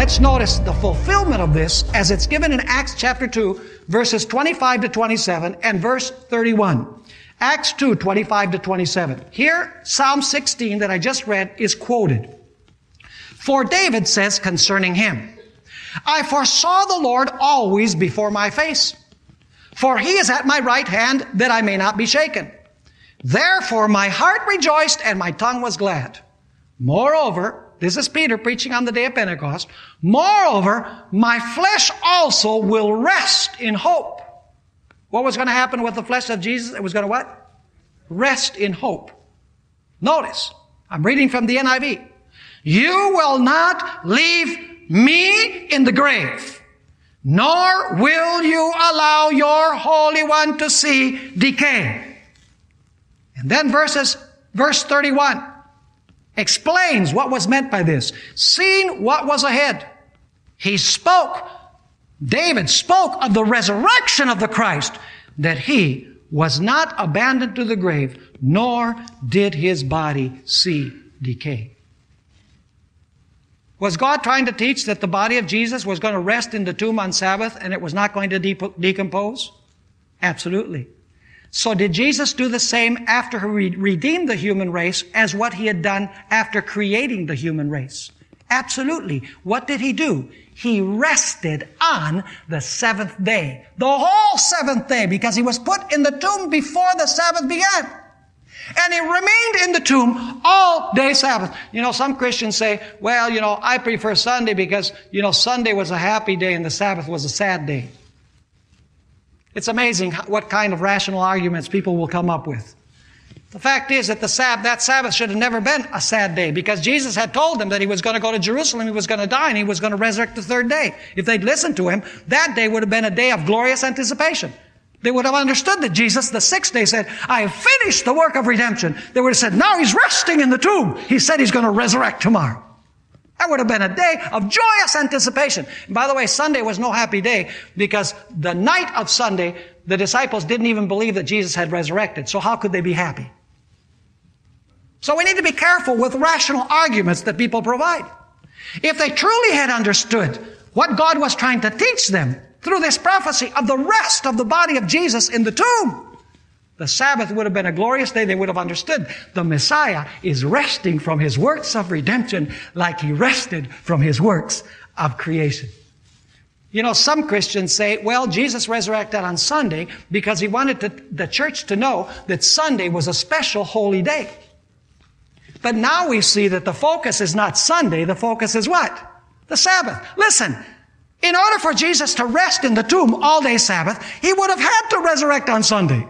let's notice the fulfillment of this as it's given in Acts chapter 2, verses 25 to 27 and verse 31. Acts 2, 25 to 27. Here, Psalm 16 that I just read is quoted. For David says concerning him, I foresaw the Lord always before my face. For he is at my right hand, that I may not be shaken. Therefore my heart rejoiced, and my tongue was glad. Moreover, this is Peter preaching on the day of Pentecost. Moreover, my flesh also will rest in hope. What was going to happen with the flesh of Jesus? It was going to what? Rest in hope. Notice, I'm reading from the NIV. You will not leave me in the grave, nor will you allow your Holy One to see decay. And then verse 31 explains what was meant by this. Seeing what was ahead, David spoke of the resurrection of the Christ, that he was not abandoned to the grave, nor did his body see decay. Was God trying to teach that the body of Jesus was going to rest in the tomb on Sabbath and it was not going to decompose? Absolutely. So did Jesus do the same after he redeemed the human race as what he had done after creating the human race? Absolutely. What did he do? He rested on the seventh day. The whole seventh day, because he was put in the tomb before the Sabbath began. And he remained in the tomb all day Sabbath. Some Christians say, well, I prefer Sunday because, Sunday was a happy day and the Sabbath was a sad day. It's amazing what kind of rational arguments people will come up with. The fact is that that Sabbath should have never been a sad day, because Jesus had told them that he was going to go to Jerusalem, he was going to die, and he was going to resurrect the third day. If they'd listened to him, that day would have been a day of glorious anticipation. They would have understood that Jesus, the sixth day, said, I have finished the work of redemption. They would have said, now he's resting in the tomb. He said he's going to resurrect tomorrow. That would have been a day of joyous anticipation. And by the way, Sunday was no happy day, because the night of Sunday, the disciples didn't even believe that Jesus had resurrected. So how could they be happy? So we need to be careful with rational arguments that people provide. If they truly had understood what God was trying to teach them through this prophecy of the rest of the body of Jesus in the tomb, the Sabbath would have been a glorious day. They would have understood the Messiah is resting from his works of redemption like he rested from his works of creation. Some Christians say, well, Jesus resurrected on Sunday because he wanted the church to know that Sunday was a special holy day. But now we see that the focus is not Sunday. The focus is what? The Sabbath. Listen, in order for Jesus to rest in the tomb all day Sabbath, he would have had to resurrect on Sunday.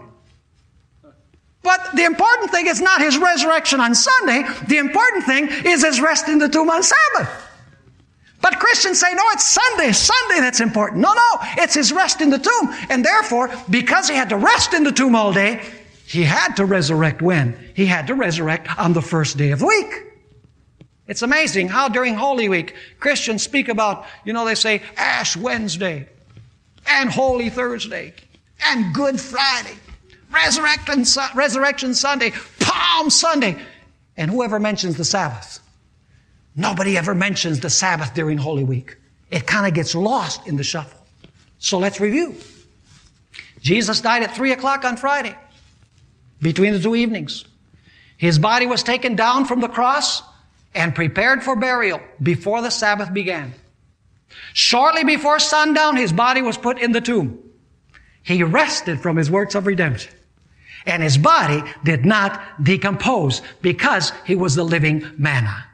But the important thing is not his resurrection on Sunday. The important thing is his rest in the tomb on Sabbath. But Christians say, no, it's Sunday that's important. No, it's his rest in the tomb. And therefore, because he had to rest in the tomb all day, he had to resurrect when? He had to resurrect on the first day of the week. It's amazing how during Holy Week, Christians speak about, they say Ash Wednesday and Holy Thursday and Good Friday, Resurrection Sunday, Palm Sunday. And whoever mentions the Sabbath? Nobody ever mentions the Sabbath during Holy Week. It kind of gets lost in the shuffle. So let's review. Jesus died at 3 o'clock on Friday, between the two evenings. His body was taken down from the cross and prepared for burial before the Sabbath began. Shortly before sundown, his body was put in the tomb. He rested from his works of redemption. And his body did not decompose because he was the living manna.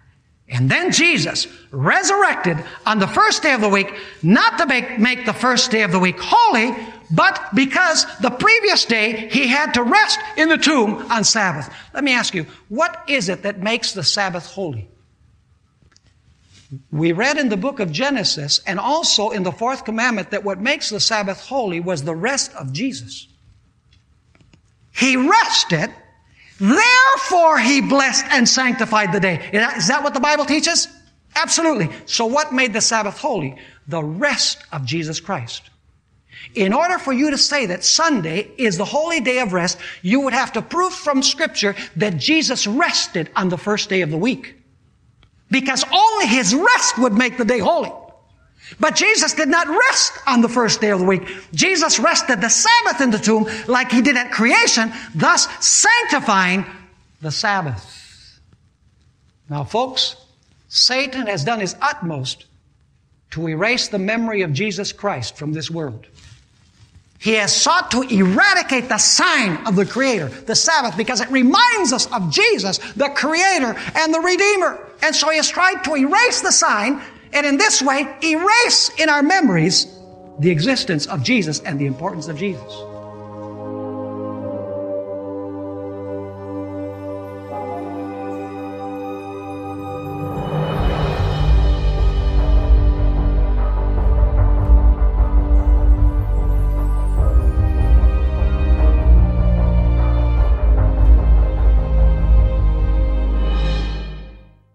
And then Jesus resurrected on the first day of the week, not to make the first day of the week holy, but because the previous day he had to rest in the tomb on Sabbath. Let me ask you, what is it that makes the Sabbath holy? We read in the book of Genesis and also in the fourth commandment that what makes the Sabbath holy was the rest of Jesus. He rested, therefore he blessed and sanctified the day. Is that what the Bible teaches? Absolutely. So what made the Sabbath holy? The rest of Jesus Christ. In order for you to say that Sunday is the holy day of rest, you would have to prove from Scripture that Jesus rested on the first day of the week. Because only his rest would make the day holy. But Jesus did not rest on the first day of the week. Jesus rested the Sabbath in the tomb like he did at creation, thus sanctifying the Sabbath. Now, folks, Satan has done his utmost to erase the memory of Jesus Christ from this world. He has sought to eradicate the sign of the Creator, the Sabbath, because it reminds us of Jesus, the Creator and the Redeemer. And so he has tried to erase the sign, and in this way, erase in our memories the existence of Jesus and the importance of Jesus.